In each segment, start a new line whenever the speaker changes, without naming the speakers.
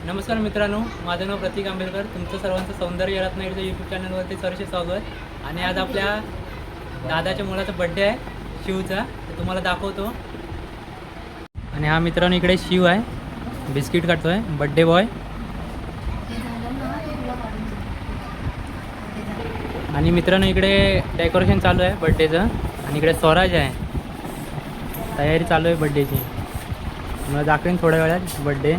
नमस्कार मित्रांनो, माझं नाव प्रतीक आंबेडकर. तुमचं सर्वांचं सौंदर्य रत्न यूट्यूब चॅनलवरती सहर्ष स्वागत. आणि आज आपल्या दादाच्या मुलाचा बड्डे आहे, शिवचा. ते तुम्हाला दाखवतो. आणि हा मित्रांनो इकडे शिव आहे, बिस्किट काढतो आहे, बड्डे बॉय. आणि मित्रांनो इकडे डेकोरेशन चालू आहे बड्डेचं. आणि इकडे स्वराज आहे, तयारी चालू आहे बड्डेची. मला दाखवेन थोड्या वेळात बड्डे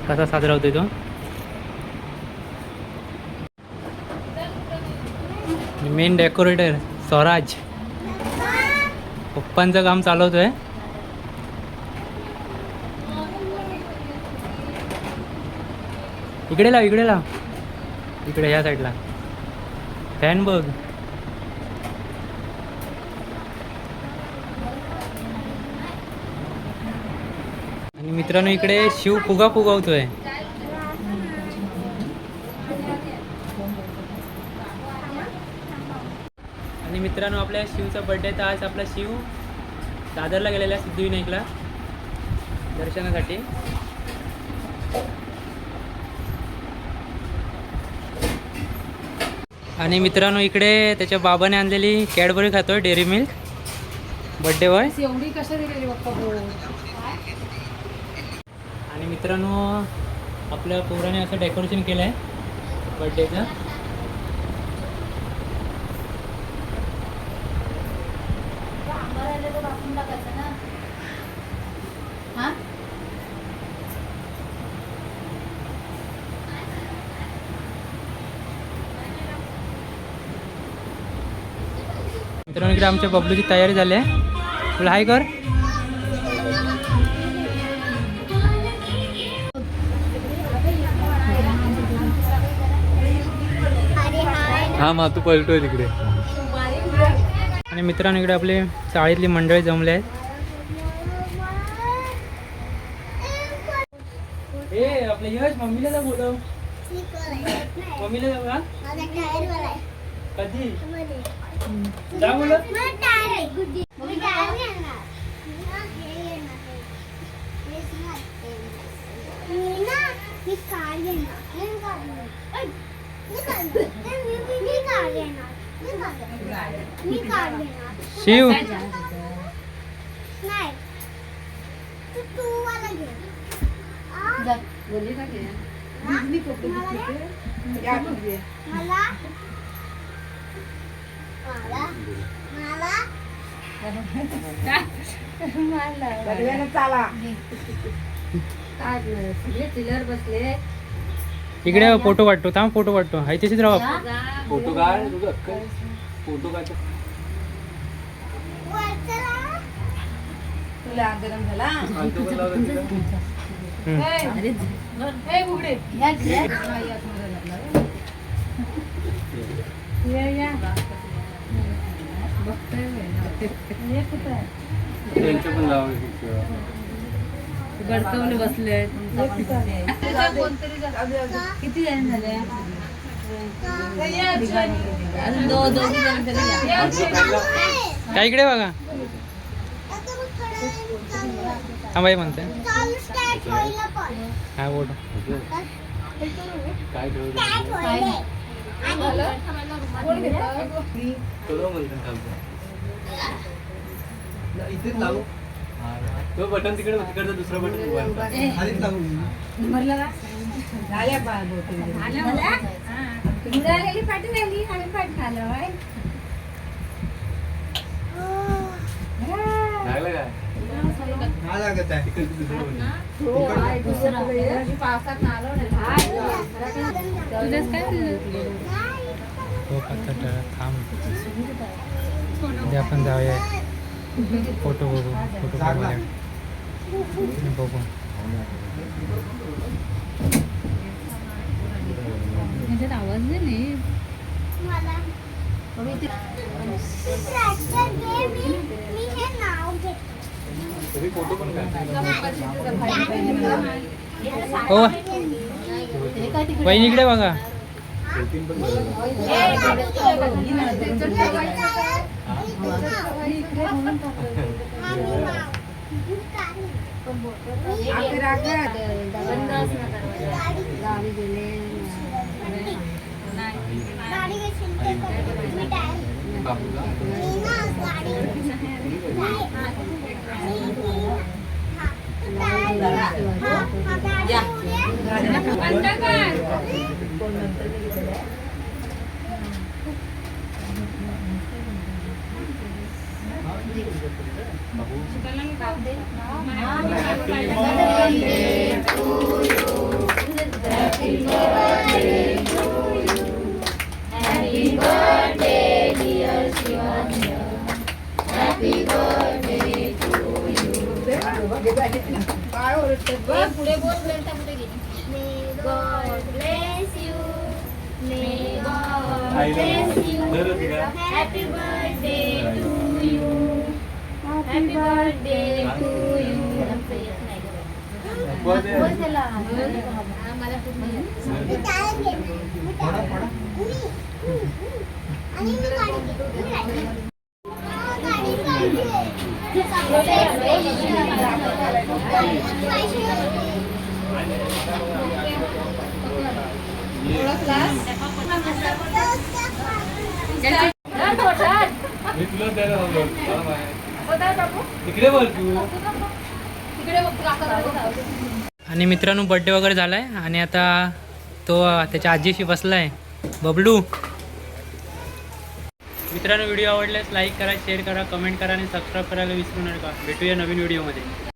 कसा साजरा होतो तो. मेन डेकोरेटर स्वराज पप्पांचं काम चालवतोय. इकडे लाव, इकडे लाव, इकडे ह्या साईडला फॅन बघ. आणि मित्रांनो इकडे शिव फुगा फुगवतोय. आणि मित्रांनो आपल्या शिवचा बड्डे, तर आज आपला शिव दादरला गेलेला आहे, सिद्धिविनायकला दर्शनासाठी. आणि मित्रांनो इकडे त्याच्या बाबाने आणलेली कॅडबरी खातोय, डेअरी मिल्क. बड्डे बॉय
एवढी कशा दिलेली बाप्पा.
आणि मित्रांनो आपल्या पोराने असं डेकोरेशन केलं आहे बड्डेचं. मित्रांनो इकडे आमच्या बबलूची तयारी झाली आहे. तुला हाय कर.
हा मा तू पलटोय तिकडे.
आणि मित्रांनो इकडे आपली शाळेतली मंडळी जमले आहेत. ए आपले यश मम्मीला जा बोलव. मम्मीला जाऊ का कधी जा बोल. शिव इकडे फोटो काढतो. थांब फोटो काढतो. हाय तशीच राहा.
फोटो काढ तुझं अक्कल. फोटो काढ.
तुला गरम झाला.
त्यांचं पण लाव.
गडकवले बसले. किती जण झाले? अजून दोन जण
काय इकडे बघा. हा बाई म्हणते हा फोटो
काय इथेच लावू. तो बटन तिकडे, तिकडचं दुसरं बटन खालीच लावू. लागलं काय? हा लागत आहे.
उद्या आपण जाऊया फोटो बघू. फोटो बघूया बघू.
आवाज नाही.
फोटो पण
हो वहिनीकडे बघा.
बाबूला
पुढे बोल बेलता पुढे गेली. May God bless you. May God bless you. Happy birthday to you. Happy birthday to you. आमचं येत नाही गं. बोल त्याला. मला पूर्ण येत. आणि मी गाडी
मी तुला द्यायला लावलं. तिकडे बोल तू.
आणि मित्रांनो बड्डे वगैरे झालाय आणि आता तो त्याच्या आजीशी बसलाय बबलू. मित्रांनो व्हिडिओ आवडल्यास लाईक करा, शेअर करा, कमेंट करा आणि सबस्क्राईब करायला विसरू नका. भेटूया नवीन व्हिडिओमध्ये.